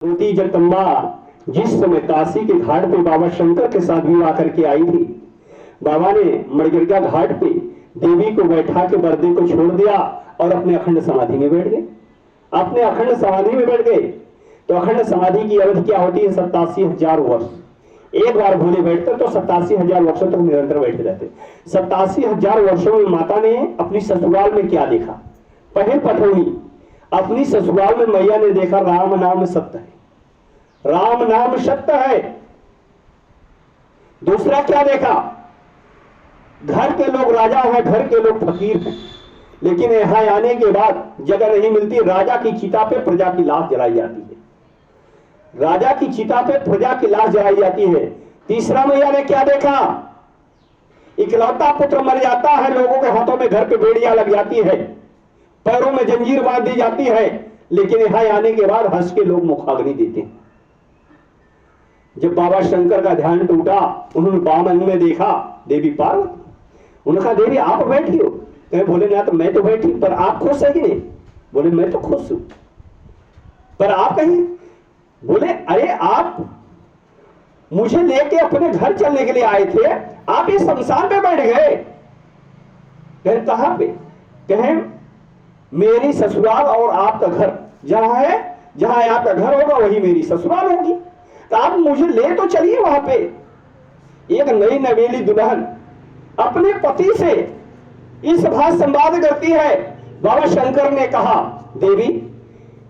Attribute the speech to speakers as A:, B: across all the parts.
A: पार्वती जगदम्बा जिस समय काशी के घाट पे बाबा शंकर के साथ विवाह करके आई थी, बाबा ने मणिकर्णिका घाट पे देवी को बैठा के बरदे को छोड़ दिया और अपने अखंड समाधि में बैठ गए। अपने अखंड समाधि में बैठ गए तो अखंड समाधि की अवधि क्या होती है? 87,000 वर्ष। एक बार भोले बैठते तो 87,000 वर्षों तक निरंतर बैठे रहते। 87,000 वर्षों में माता ने अपनी ससुराल में क्या देखा? पहल पठौनी अपनी ससुराल में मैया ने देखा राम नाम सत्य है, राम नाम सत्य है। दूसरा क्या देखा? घर के लोग राजा हैं, घर के लोग फकीर हैं, लेकिन यहां आने के बाद जगह नहीं मिलती। राजा की चिता पे प्रजा की लाश जलाई जाती है, राजा की चिता पे प्रजा की लाश जलाई जाती है। तीसरा मैया ने क्या देखा? इकलौता पुत्र मर जाता है, लोगों के हाथों में घर पे बेड़ियां लग जाती है, पैरों में जंजीर बांध दी जाती है, लेकिन यहां आने के बाद हंस के लोग मुखाग्नि देते हैं। जब बाबा शंकर का ध्यान टूटा, उन्होंने बामन में देखा देवी पार्वती। उन्होंने कहा देवी आप बैठी हो? कहे भोलेनाथ तो मैं तो बैठी, पर आप खुश है कि नहीं? बोले मैं तो खुश हूं, पर आप कहीं? बोले अरे आप मुझे लेके अपने घर चलने के लिए आए थे, आप इस शमशान पे बैठ गए। कहे कहां पे? कहे मेरी ससुराल और आपका घर जहां है, जहां आपका घर होगा वही मेरी ससुराल होगी, तो आप मुझे ले तो चलिए वहां पे। एक नई नवेली दुल्हन अपने पति से इस भाव संवाद करती है। बाबा शंकर ने कहा देवी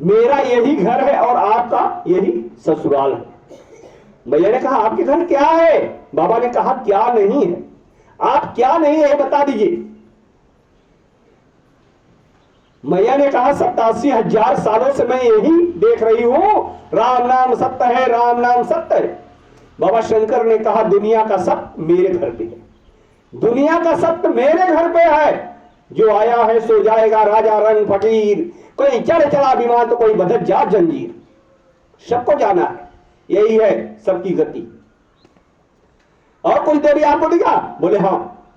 A: मेरा यही घर है और आपका यही ससुराल है। मैया ने कहा आपके घर क्या है? बाबा ने कहा क्या नहीं है। आप क्या नहीं है बता दीजिए। मैया ने कहा 87,000 सालों से मैं यही देख रही हूं, राम नाम सत्य है, राम नाम सत्य है। बाबा शंकर ने कहा दुनिया का सत्य मेरे घर पे है, दुनिया का सत्य मेरे घर पे है। जो आया है सो जाएगा, राजा रंग फकीर, कोई चढ़ चला विमान तो कोई बधत जा जंजीर, सबको जाना है, यही है सबकी गति। और कोई देवी आपको दिखा? बोले हाँ,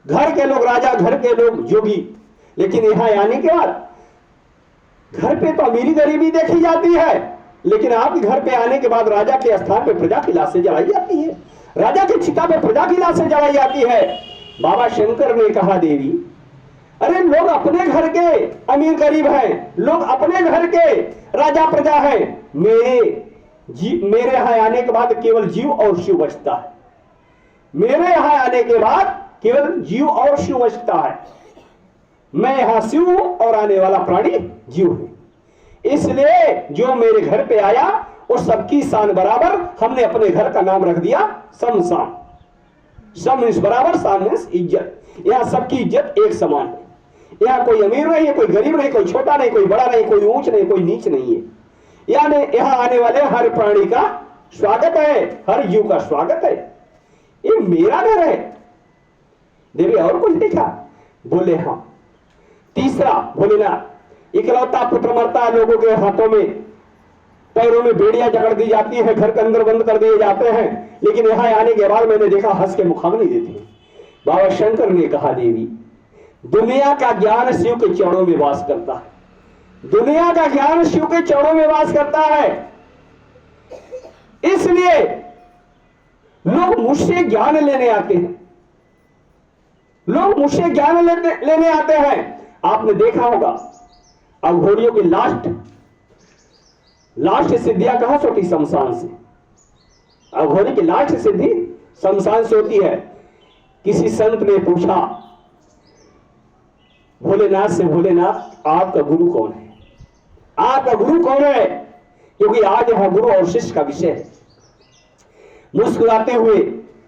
A: घर के लोग राजा, घर के लोग जोगी, लेकिन यहां आने के बाद घर पे तो अमीरी गरीबी देखी जाती है, लेकिन आपके घर पे आने के बाद राजा के स्थान पे प्रजा की लाशें जलाई जाती है, राजा की चिता पे प्रजा की लाशें जलाई जाती है। बाबा शंकर ने कहा देवी अरे लोग अपने घर के अमीर गरीब हैं, लोग अपने घर के राजा प्रजा हैं, मेरे यहां आने के बाद केवल जीव और शिव बचता है, मेरे यहां आने के बाद केवल जीव और शिव बचता है। मैं यहां शिव हूं और आने वाला प्राणी जीव है, इसलिए जो मेरे घर पे आया वो सबकी शान बराबर। हमने अपने घर का नाम रख दिया शमशान। सम बराबर, शान इज्जत। यहां सबकी इज्जत एक समान है। यहां कोई अमीर नहीं है, कोई गरीब नहीं, कोई छोटा नहीं, कोई बड़ा नहीं, कोई ऊंच नहीं, कोई नीच नहीं है। यहां आने वाले हर प्राणी का स्वागत है, हर जीव का स्वागत है। ये मेरा घर है। देवी और कुछ देखा? बोले हाँ। तीसरा भोलेनाथ इकलौता पुत्र मरता है, लोगों के हाथों में पैरों में बेड़ियां जकड़ दी जाती है, घर के अंदर बंद कर दिए जाते हैं, लेकिन यहां आने के बाद मैंने देखा हंस के मुखाग्नि देती है। बाबा शंकर ने कहा देवी दुनिया का ज्ञान शिव के चरणों में वास करता है, दुनिया का ज्ञान शिव के चरणों में वास करता है, इसलिए लोग मुझसे ज्ञान लेने आते हैं, लोग मुझसे ज्ञान लेने आते हैं। आपने देखा होगा अघोरियों की लास्ट सिद्धियां कहां से होती? शमशान से। अघोरी की लास्ट सिद्धि शमशान से होती है। किसी संत ने पूछा भोलेनाथ से, भोलेनाथ आपका गुरु कौन है? आपका गुरु कौन है? क्योंकि आज यहां गुरु और शिष्य का विषय है। मुस्कुराते हुए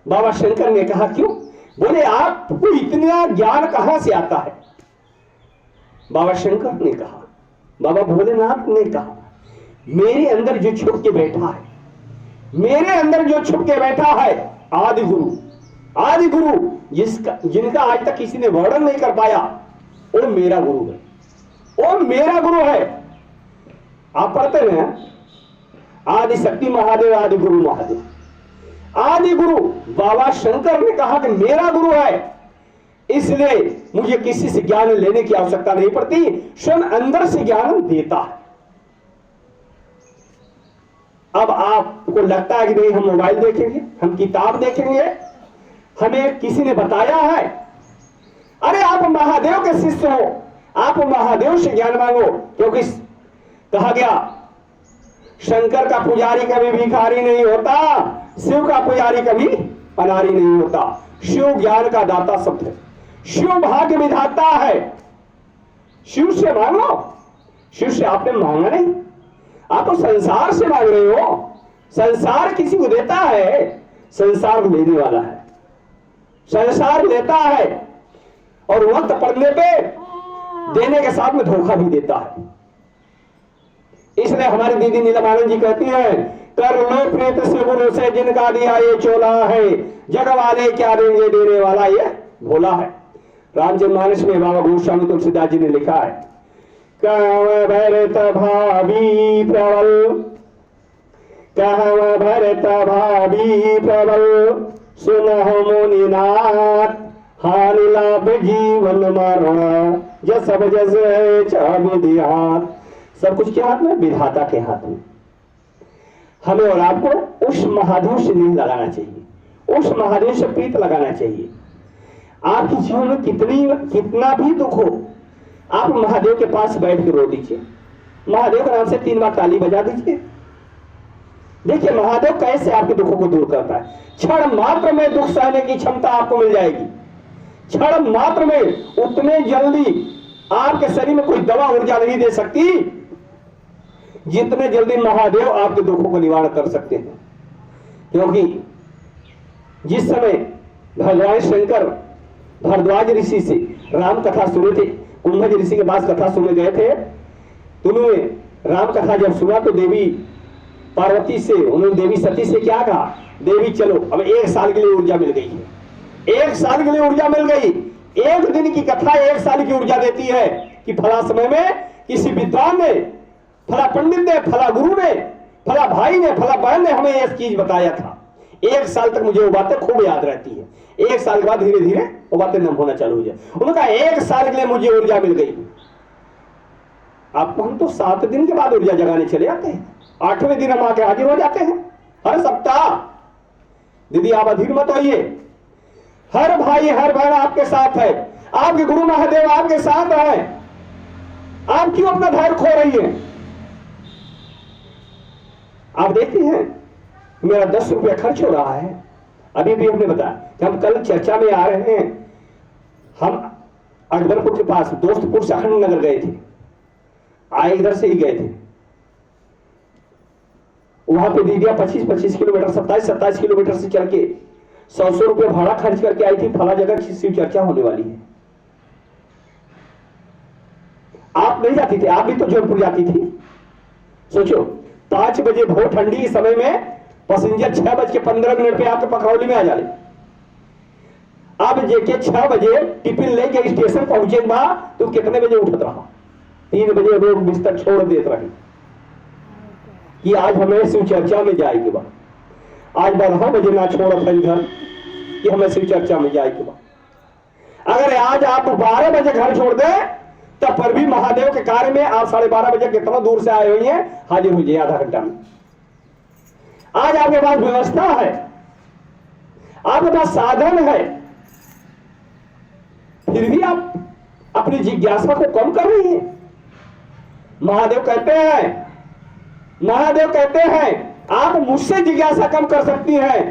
A: बाबा शंकर ने कहा क्यों? बोले आपको इतना ज्ञान कहां से आता है? बाबा शंकर ने कहा, बाबा भोलेनाथ ने कहा मेरे अंदर जो छुप के बैठा है, मेरे अंदर जो छुप के बैठा है आदि गुरु, आदि गुरु जिनका आज तक किसी ने वर्णन नहीं कर पाया, वो मेरा गुरु है, वो मेरा गुरु है। आप पढ़ते हैं आदि शक्ति महादेव, आदि गुरु महादेव, आदि गुरु। बाबा शंकर ने कहा कि मेरा गुरु है, इसलिए मुझे किसी से ज्ञान लेने की आवश्यकता नहीं पड़ती, स्वयं अंदर से ज्ञान देता है। अब आपको लगता है कि नहीं हम मोबाइल देखेंगे, हम किताब देखेंगे, हमें किसी ने बताया है? अरे आप महादेव के शिष्य हो, आप महादेव से ज्ञान मांगो, क्योंकि कहा गया शंकर का पुजारी कभी भिखारी नहीं होता, शिव का पुजारी कभी अनारी नहीं होता। शिव ज्ञान का दाता शब्द है, शिव भाग्य विधाता है। शिव से मांगो, शिव से आपने मांगा नहीं, आप तो संसार से मांग रहे हो। संसार किसी को देता है, संसार लेने वाला है, संसार लेता है और वक्त पड़ने पे देने के साथ में धोखा भी देता है। इसलिए हमारी दीदी नीलम जी कहती हैं, कर लो प्रीत से गुरु से जिनका दिया ये चोला है, जग वाले क्या देंगे देने वाला ये भोला है। रामचरितमानस में बाबा गोस्वामी तुलसीदास जी ने लिखा है, कहव भरत भाभी प्रबल, कहव भरत भाभी प्रबल, सुनह मुनिनाथ, हानि लाभ जीवन मरण, जस सब जस चाबी हाथ। सब कुछ क्या हाथ में? विधाता के हाथ में। हमें और आपको उस महादेव से नहीं लगाना चाहिए, उस महादेव से प्रीत लगाना चाहिए। आपके जीवन में कितना भी दुख हो, आप महादेव के पास बैठ के रो दीजिए, महादेव के नाम से 3 बार ताली बजा दीजिए। देखिए महादेव कैसे आपके दुखों को दूर करता है। क्षण मात्र में दुख सहने की क्षमता आपको मिल जाएगी, क्षण मात्र में। उतने जल्दी आपके शरीर में कोई दवा ऊर्जा नहीं दे सकती जितने जल्दी महादेव आपके दुखों को निवारण कर सकते हैं। क्योंकि जिस समय भगवान शंकर भरद्वाज ऋषि से राम कथा सुने थे, कुंभज ऋषि के पास कथा सुनने गए थे, तो उन्होंने राम कथा जब सुना तो देवी पार्वती से, उन्होंने देवी सती से क्या कहा, देवी चलो अब 1 साल के लिए ऊर्जा मिल गई है, 1 साल के लिए ऊर्जा मिल गई। 1 दिन की कथा 1 साल की ऊर्जा देती है कि फला समय में किसी विद्वान ने, फला पंडित ने, फला गुरु ने, फला भाई ने, फला बहन ने हमें यह चीज बताया था। 1 साल तक मुझे वो बातें खूब याद रहती है। 1 साल के बाद धीरे धीरे वो बातें नम होना चालू हो जाए। उन्होंने कहा 1 साल के लिए मुझे ऊर्जा मिल गई। आपको हम तो 7 दिन के बाद ऊर्जा जगाने चले आते हैं, 8वें दिन हम आके हाजिर हो जाते हैं हर सप्ताह। दीदी आप अधीर मत होइए, हर भाई हर बहन आपके साथ है, आपके गुरु महादेव आपके साथ है। आप क्यों अपना धैर्य खो रही है? आप देखते हैं मेरा 10 रुपया खर्च हो रहा है। अभी भी हमने बताया कि हम कल चर्चा में आ रहे हैं, हम अकबरपुर के पास दोस्तपुर से अखंड नगर गए थे, आए इधर से ही गए थे। वहां पे दीदियां 25-25 किलोमीटर 27-27 किलोमीटर से चल के 100 रुपये भाड़ा खर्च करके आई थी, फला जगह शिव चर्चा होने वाली है। आप नहीं जाती थी, आप भी तो जौनपुर जाती थी। सोचो 5 बजे भोर ठंडी समय में पैसेंजर 6:15 पे आपके पखरौली में आ जाले। अब जेके 6 बजे टिफिन लेके स्टेशन पहुंचे तो कितने बजे उठत रहा? 3 बजे रोग बिस्तर छोड़ देते रही कि आज हमें शिव चर्चा में जाएगी बा। आज 12 बजे ना छोड़ अपन घर कि हमें शिव चर्चा में जाएगी बा। अगर आज आप 12 बजे घर छोड़ दे तब पर भी महादेव के कार्य में आप 12:30 बजे कितना दूर से आए हुए हैं, हाजिर हो जाइए आधा घंटा में। आज आपके पास व्यवस्था है, आपके पास साधन है, फिर भी आप अपनी जिज्ञासा को कम कर रही हैं। महादेव कहते हैं आप मुझसे जिज्ञासा कम कर सकती हैं,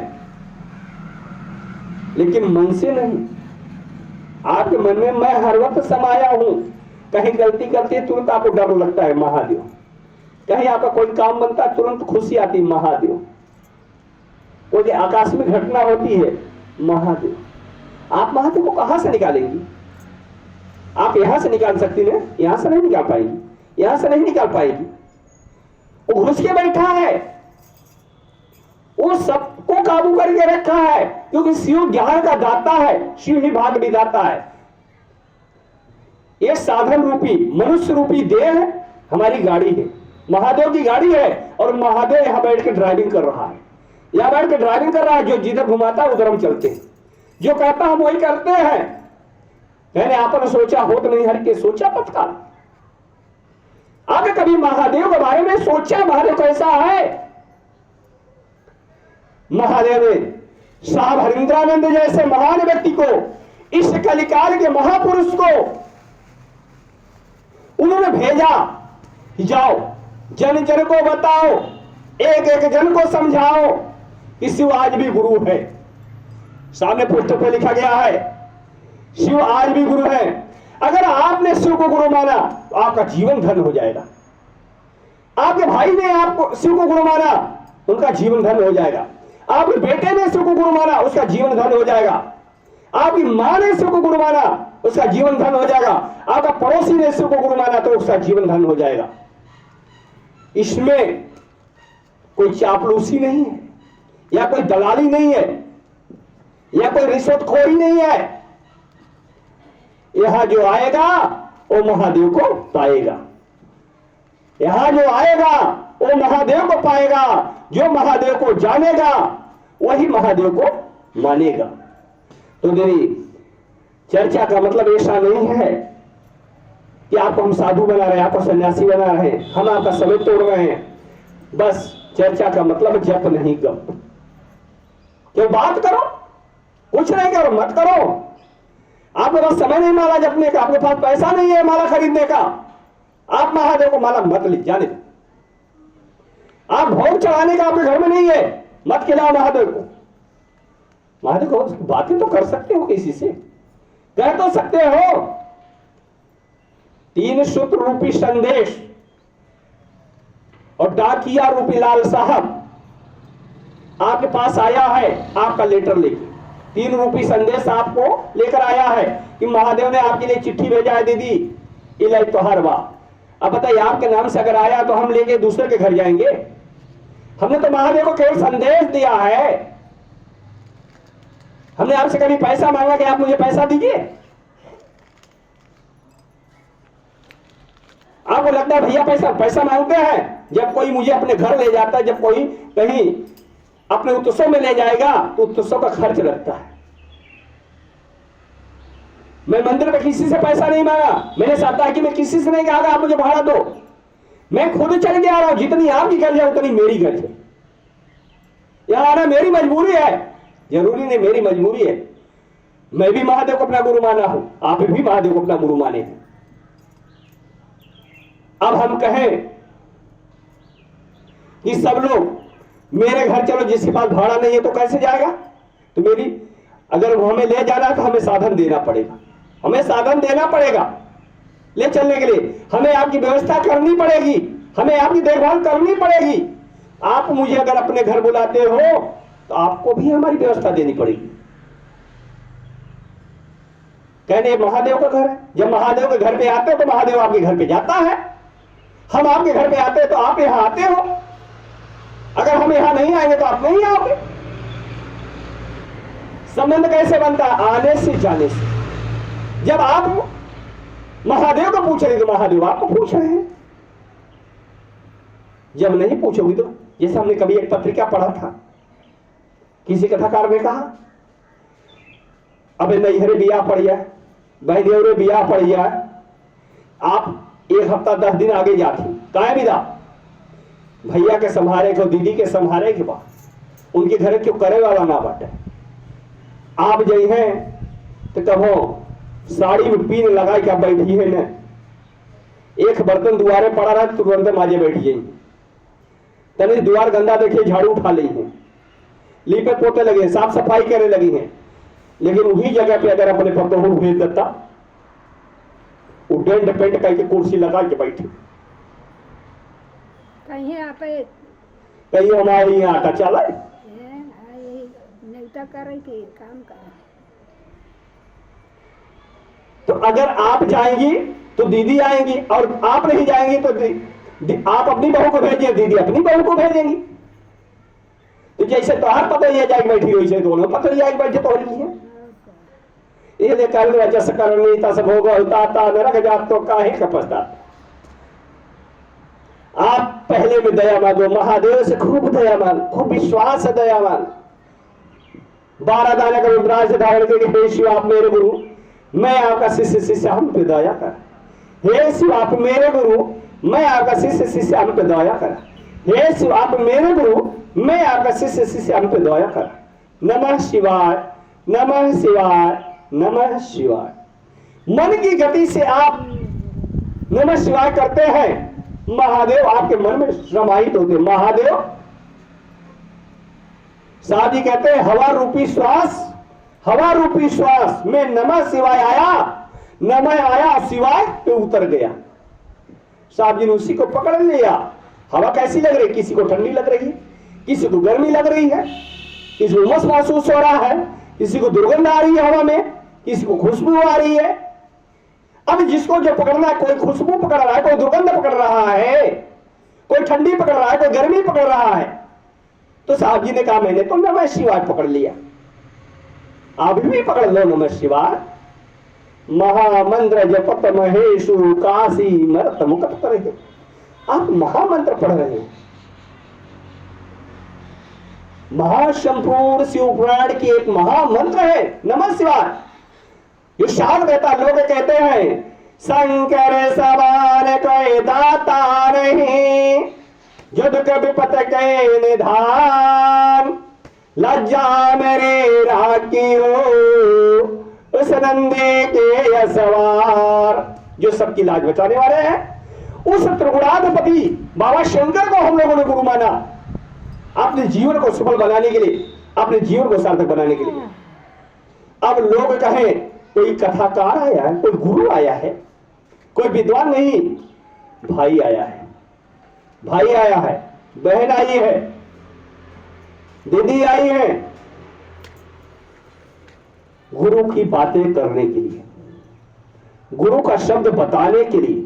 A: लेकिन मन से नहीं। आपके मन में मैं हर वक्त समाया हूं, कहीं गलती करती है तुरंत आपको डर लगता है महादेव, कहीं आपका कोई काम बनता है तुरंत खुशी आती है महादेव, कोई आकस्मिक घटना होती है महादेव। आप महादेव को कहां से निकालेंगी? आप यहां से निकाल सकती है, यहां से नहीं निकाल पाएगी, यहां से नहीं निकाल पाएगी। वो घुस के बैठा है, वो सबको काबू करके रखा है, क्योंकि शिव ज्ञान का दाता है, शिव ही भाग्य विधाता है। ये साधन रूपी मनुष्य रूपी देह हमारी गाड़ी है, महादेव की गाड़ी है, और महादेव यहां बैठ के ड्राइविंग कर रहा है, यहां बैठ के ड्राइविंग कर रहा है। जो जिधर घुमाता है उधर हम चलते हैं, जो कहता हम वही करते हैं। मैंने आपने सोचा हो तो नहीं, हर के सोचा तत्काल। आपने कभी महादेव के बारे में सोचा महादेव कैसा है? महादेव ने साहब हरिंद्रानंद जैसे महान व्यक्ति को, इस कलिकाल के महापुरुष को उन्होंने भेजा, जाओ जन जन को बताओ, एक एक जन को समझाओ कि शिव आज भी गुरु है। सामने पोस्टर पे लिखा गया है शिव आज भी गुरु है। अगर आपने शिव को गुरु माना तो आपका जीवन धन्य हो जाएगा। आपके भाई ने आपको शिव को गुरु माना, उनका जीवन धन्य हो जाएगा। आपके बेटे ने शिव को गुरु माना, उसका जीवन धन्य हो जाएगा। आपकी मां ने शिव को गुरु माना, उसका जीवन धन्य हो जाएगा। आपका पड़ोसी ने शिव को गुरु माना तो उसका जीवन धन्य हो जाएगा। इसमें कोई चापलूसी नहीं है, या कोई दलाली नहीं है, या कोई रिश्वतखोरी नहीं है। यहां जो आएगा वो महादेव को पाएगा। यहां जो आएगा वो महादेव को पाएगा। जो महादेव को जानेगा वही महादेव को मानेगा। तो मेरी चर्चा का मतलब ऐसा नहीं है कि आपको हम साधु बना रहे हैं, आपको सन्यासी बना रहे हैं, हम आपका समय तोड़ रहे हैं। बस चर्चा का मतलब जप नहीं गप। क्यों बात करो, कुछ नहीं करो, मत करो। आपके पास समय नहीं माला जपने का, आपके पास पैसा नहीं है माला खरीदने का, आप महादेव को माला मत ली जाने। आप भोग चढ़ाने का आपके घर में नहीं है, मत खिलाओ महादेव को। महादेव को बातें तो कर सकते हो, किसी से कह तो सकते हो। 3 सूत्र रूपी संदेश और डाकिया रूपी लाल साहब आपके पास आया है, आपका लेटर लेके 3 रूपी संदेश आपको लेकर आया है कि महादेव ने आपके लिए चिट्ठी भेजा है दीदी, इलाय तोहार बा। अब बताइए, आपके नाम से अगर आया तो हम लेके दूसरे के घर जाएंगे? हमने तो महादेव को केवल संदेश दिया है। हमने आपसे कभी पैसा मांगा कि आप मुझे पैसा दीजिए? आपको लगता है भैया पैसा मांगते हैं? जब कोई मुझे अपने घर ले जाता है, जब कोई कहीं अपने उत्सव में ले जाएगा तो उत्सव का खर्च लगता है। मैं मंदिर में किसी से पैसा नहीं मांगा, मैंने साप्ताहिकी में किसी से नहीं कहा आप मुझे भाड़ा दो। मैं खुद चल के आ रहा हूं, जितनी आपकी गर्ज है उतनी मेरी गर्ज है। यहां आना मेरी मजबूरी है, जरूरी नहीं मेरी मजबूरी है। मैं भी महादेव को अपना गुरु माना हूं, आप भी महादेव को अपना गुरु माने हैं। अब हम कहें कि सब लोग मेरे घर चलो, जिसके पास भाड़ा नहीं है तो कैसे जाएगा? तो मेरी अगर हमें ले जाना है तो हमें साधन देना पड़ेगा, हमें साधन देना पड़ेगा ले चलने के लिए। हमें आपकी व्यवस्था करनी पड़ेगी, हमें आपकी देखभाल करनी पड़ेगी। आप मुझे अगर अपने घर बुलाते हो तो आपको भी हमारी व्यवस्था देनी पड़ेगी। कहने महादेव का घर है, जब महादेव के घर पे आते हो तो महादेव आपके घर पे जाता है। हम आपके घर पे आते हैं तो आप यहां आते हो, अगर हम यहां नहीं आएंगे तो आप नहीं आओगे। संबंध कैसे बनता है? आने से जाने से। जब आप महादेव को पूछ रहे तो महादेव आपको पूछ रहे हैं। जब नहीं पूछोगे तो, जैसे हमने कभी एक पत्रिका पढ़ा था, किसी कथाकार ने कहा अबे नैहरे बिया पड़िया, बहदेवरे बिया पड़िया, आप 1 हफ्ता 10 दिन आगे जाती काहे विदा भैया के संभारे को, दीदी के संभारे के बाद उनके घर क्यों करे वाला ना बाटे। आप जई हैं तो कहो साड़ी में पीन लगा के बैठी है न, एक बर्तन दुआरे पड़ा रहा तुरंत माजे बैठ जाई, तने द्वार गंदा देखे झाड़ू उठा ली है, लीपे पोते लगे, साफ सफाई करने लगी हैं। लेकिन वही जगह पे अगर अपने पतों को भेज देता, डेंट पेंट करके कुर्सी लगा के बैठी,
B: कहीं आप
A: कहीं हमारे यहाँ आटा चला
B: करे कि काम करे।
A: तो अगर आप जाएंगी तो दीदी आएंगी, और आप नहीं जाएंगी तो आप अपनी बहू को भेजिए, दीदी अपनी बहू को भेजेंगी। तो जैसे तोहार पतोहिया जाके बैठी हुई है, दोनों पतोहिया जाके बैठे तो रही है। ये कर जस करनी तस भोग होता नरक जात तो काहे कपस्ता। आप पहले में दया मांगो, महादेव से खूब दया मांग, खूब विश्वास है दया मांग। 12 दाने का रुद्राक्ष धारण करके, हे शिव आप मेरे गुरु, मैं आपका शिष्य हम पे दया कर। हे शिव आप मेरे गुरु, मैं आपका शिष्य हम पे दया कर। हे शिव आप मेरे गुरु, मैं आपका शिष्य शिष्य हम पे दया कर। नमः शिवाय, नमः शिवाय, नमः शिवाय। मन की गति से आप नमः शिवाय करते हैं, महादेव आपके मन में समाहित होते। महादेव साहब जी कहते हैं हवा रूपी श्वास, हवा रूपी श्वास में नमः शिवाय आया, नमः आया शिवाय पे उतर गया। साहब जी ने उसी को पकड़ लिया। हवा कैसी लग रही, किसी को ठंडी लग रही है, किसी को गर्मी लग रही है, किसी को उमस महसूस हो रहा है, किसी को दुर्गंध आ रही है हवा में, किसी को खुशबू आ रही है। अब जिसको जो पकड़ना है, कोई खुशबू पकड़ रहा है, कोई दुर्गंध पकड़ रहा है, कोई ठंडी पकड़ रहा है, कोई गर्मी पकड़ रहा है। तो साहब जी ने कहा मैंने तो नमः शिवाय पकड़ लिया, आप भी पकड़ लो नमः शिवाय। महामंत्र जपत महेशु काशी मरत मुकत करे। आप महामंत्र पढ़ रहे हैं। महाशंपूर्ण शिव पुराण की एक महामंत्र है नमः शिवाय। ये शाद रहता, लोग कहते हैं शंकर समान कोई दाता नहीं, युद्ध के विपत के निधान, लज्जा मेरे राखियो उस नंदी के सवार। जो सबकी लाज बचाने वाले हैं, उस त्रिगुणाधिपति बाबा शंकर को हम लोगों ने गुरु माना, अपने जीवन को सफल बनाने के लिए, अपने जीवन को सार्थक बनाने के लिए। अब लोग कहें कोई कथाकार आया है, कोई गुरु आया है, कोई विद्वान नहीं, भाई आया है, भाई आया है, बहन आई है, दीदी आई है, गुरु की बातें करने के लिए, गुरु का शब्द बताने के लिए,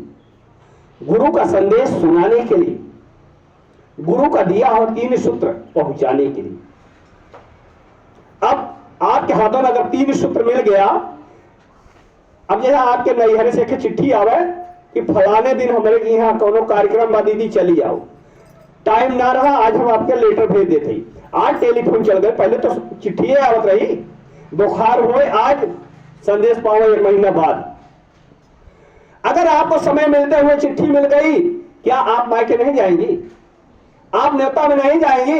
A: गुरु का संदेश सुनाने के लिए, गुरु का दिया हुआ 3 सूत्र पहुंचाने के लिए। अब आपके हाथों में अगर 3 सूत्र मिल गया, अब जैसा आपके नैहर से एक चिट्ठी आवे कि फलाने दिन हमारे यहाँ कोनो कार्यक्रम बा दीदी चली आओ, टाइम ना रहा, आज हम आपके लेटर भेज देते। आज टेलीफोन चल गए, पहले तो चिट्ठी आवत रही, बुखार हुए आज संदेश पाओ 1 महीना बाद। अगर आपको समय मिलते हुए चिट्ठी मिल गई, क्या आप मायके नहीं जाएंगी? आप न्योता में नहीं जाएंगी?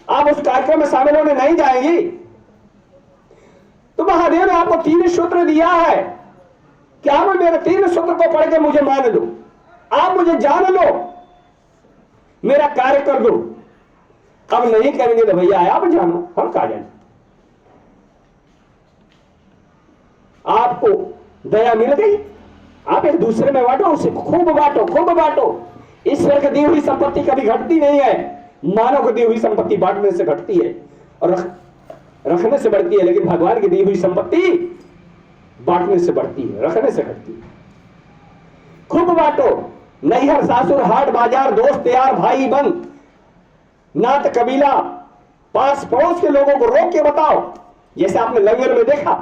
A: आप उस कार्यक्रम में शामिल होने नहीं जाएंगी? तो महादेव ने आपको 3 सूत्र दिया है कि आप मेरे 3 सूत्र को पढ़ के मुझे मान लो, आप मुझे जान लो, मेरा कार्य कर दो। अब नहीं करेंगे तो भैया आप जानो, हम कहा जाने। आपको दया मिल गई, आप एक दूसरे में बांटो, उसे खूब बांटो, खूब बांटो। ईश्वर की दी हुई संपत्ति कभी घटती नहीं है, मानव को दी हुई संपत्ति बांटने से घटती है और रखने से बढ़ती है, लेकिन भगवान की दी हुई संपत्ति बांटने से बढ़ती है, रखने से घटती है। खूब बांटो। नैहर सासुर हाट बाजार दोस्त यार भाई बंद नात कबीला पास पड़ोस के लोगों को रोक के बताओ। जैसे आपने लंगर में देखा,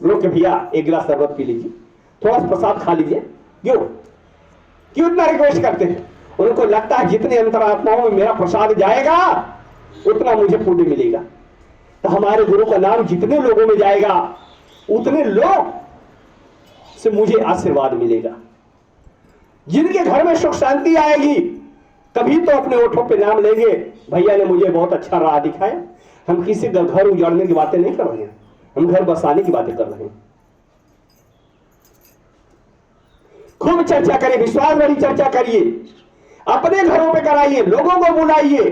A: रोक के भैया 1 गिलास शरबत पी लीजिए, थोड़ा सा प्रसाद खा लीजिए। क्यों इतना रिक्वेस्ट करते हैं? उनको लगता है जितने अंतरात्माओं में मेरा प्रसाद जाएगा उतना मुझे पुण्य मिलेगा। तो हमारे गुरु का नाम जितने लोगों में जाएगा उतने लोग से मुझे आशीर्वाद मिलेगा। जिनके घर में सुख शांति आएगी, तभी तो अपने ओठों पे नाम लेंगे, भैया ने मुझे बहुत अच्छा राह दिखाया। हम किसी का घर उजाड़ने की बातें नहीं कर रहे हैं, हम घर बसाने की बातें कर रहे हैं। खूब चर्चा करिए, विश्वास वाली चर्चा करिए, अपने घरों पे कराइए, लोगों को बुलाइए।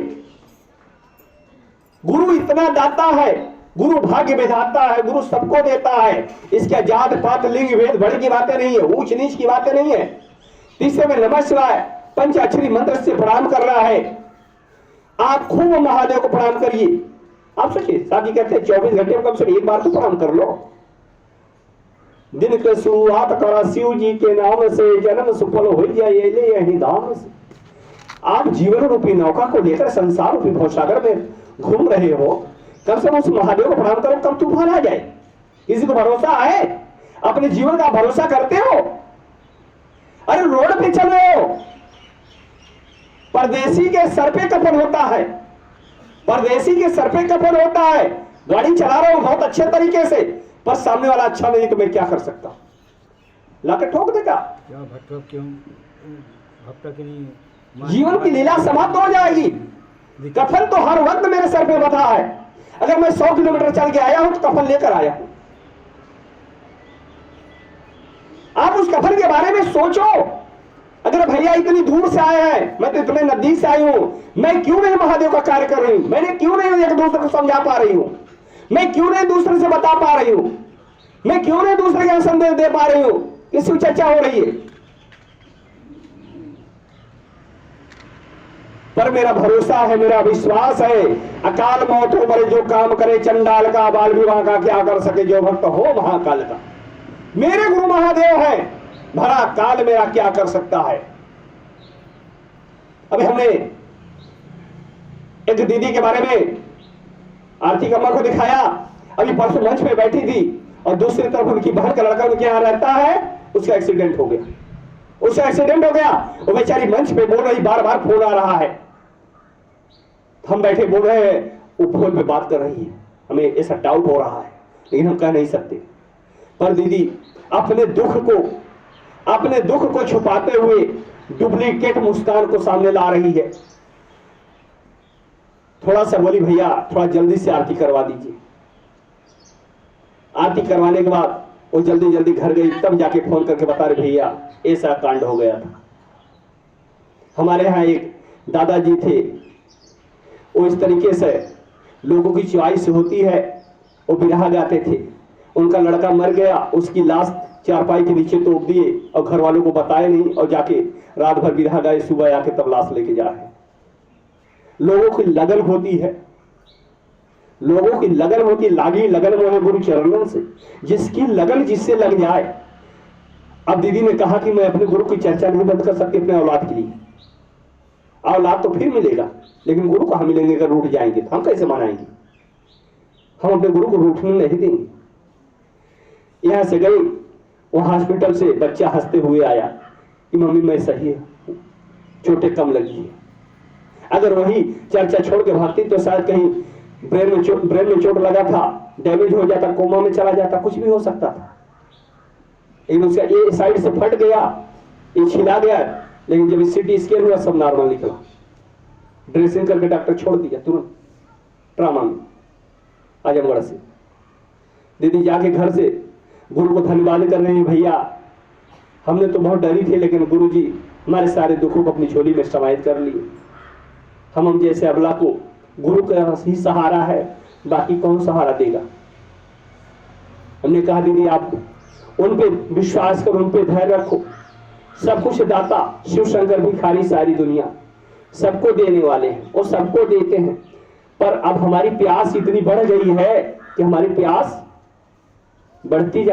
A: गुरु इतना दाता है, गुरु भाग्य विधाता है, गुरु सबको देता है। इसके जात पात लिंग भेद भड़ की बातें नहीं है, ऊंच नीच की बातें नहीं है। तीसरे में नमः शिवाय पंचाक्षरी मंत्र से प्रणाम कर रहा है। आप खूब महादेव को प्रणाम करिए। आप सोचिए, साहब जी कहते हैं 24 घंटे में कम से कम 1 बार तो प्रणाम कर लो। दिन के शुरुआत करा शिव जी के नाम से, जन्म सफल हो जाए यही धाम से। आप जीवन रूपी नौका को लेकर संसार रूपी भवसागर में घूम रहे हो, कम से कम उस महादेव को प्रणाम करो, कब तूफान आ जाए। किसी को भरोसा है? अपने जीवन का भरोसा करते हो? अरे रोड पे चलो, परदेसी के सर पे कफन होता है, परदेसी के सर पे कफन होता है। गाड़ी चला रहा हूं बहुत अच्छे तरीके से, पर सामने वाला अच्छा नहीं तो मैं क्या कर सकता हूं? लाके ठोक देगा।
C: जीवन की लीला समाप्त हो जाएगी।
A: कफन तो हर वक्त मेरे सर पे बंधा है। अगर मैं 100 किलोमीटर चल के आया हूं तो कफन लेकर आया हूं। आप उस कफन के बारे में सोचो। अगर भैया इतनी दूर से आए हैं, मैं तो इतने नजदीक से आई हूं, मैं क्यों नहीं महादेव का कार्य कर रही हूं? मैंने क्यों नहीं एक दूसरे को समझा पा रही हूं? मैं क्यों नहीं दूसरे से बता पा रही हूं? मैं क्यों नहीं दूसरे को संदेश दे पा रही हूं? किसकी चर्चा हो रही है? पर मेरा भरोसा है, मेरा विश्वास है, अकाल मौत हो मरे जो काम करे, चंडाल का बाल विवाह का क्या कर सके जो भक्त हो महाकाल का। मेरे गुरु महादेव है, भरा काल मेरा क्या कर सकता है। अभी हमने एक दीदी के बारे में आरती अम्मा को दिखाया, अभी परसों मंच पे बैठी थी और दूसरी तरफ उनकी बहन का लड़का उनके यहां रहता है, उसका एक्सीडेंट हो गया। उसका एक्सीडेंट हो गया, वो बेचारी मंच पे बोल रही, बार बार फोन आ रहा है, हम बैठे बोल रहे हैं, वो फोन पे बात कर रही है, हमें ऐसा डाउट हो रहा है लेकिन हम कह नहीं सकते। पर दीदी अपने दुख को छुपाते हुए डुप्लीकेट मुस्कान को सामने ला रही है। थोड़ा सा बोली, भैया थोड़ा जल्दी से आरती करवा दीजिए। आरती करवाने के बाद वो जल्दी जल्दी घर गई, तब जाके फोन करके बता रहे, भैया ऐसा कांड हो गया था। हमारे यहाँ एक दादाजी थे, वो इस तरीके से लोगों की चॉइस होती है, वो बिरहा गाते थे। उनका लड़का मर गया, उसकी लाश चारपाई के नीचे तोप दिए और घर वालों को बताए नहीं, और जाके रात भर बिरहा गाए, सुबह आके तब लाश लेके जा रहे। लोगों की लगन होती है, लोगों की लगन होती, लागी लगन मोहे गुरु चरणों से, जिसकी लगन जिससे लग जाए। अब दीदी ने कहा कि मैं अपने गुरु की चर्चा नहीं बंद कर सकती अपने औलाद के लिए। औलाद तो फिर मिलेगा, लेकिन गुरु कहां मिलेंगे? अगर रूठ जाएंगे तो हम कैसे मनाएंगे? हम अपने गुरु को रूठने नहीं देंगे। यहां से गई, वो हॉस्पिटल से बच्चा हंसते हुए आया कि मम्मी मैं सही हूं, चोटें कम लगी है। अगर वही चर्चा छोड़ के भागती तो शायद कहीं ब्रेन में चोट लगा था, डैमेज हो जाता, कोमा में चला जाता, कुछ भी हो सकता था। लेकिन उसका ये साइड से फट गया, ये छिला गया, लेकिन जब सीटी स्कैन हुआ सब नॉर्मल निकला। ड्रेसिंग करके डॉक्टर छोड़ दिया तुरंत ट्रामा में आजमगढ़ से। दीदी जाके घर से गुरु को धन्यवाद कर रहे हैं, भैया हमने तो बहुत डरी थे, लेकिन गुरु जी हमारे सारे दुखों को अपनी झोली में समाहित कर लिए। हम जैसे अबला को गुरु का ही सहारा है, बाकी कौन सहारा देगा? हमने कहा दीदी आप उन पे विश्वास करो, उन पे धैर्य रखो, सब कुछ दाता शिव शंकर भिखारी सारी दुनिया सबको देने वाले हैं, वो सबको देते हैं। पर अब हमारी प्यास इतनी बढ़ गई है कि हमारी प्यास बढ़ती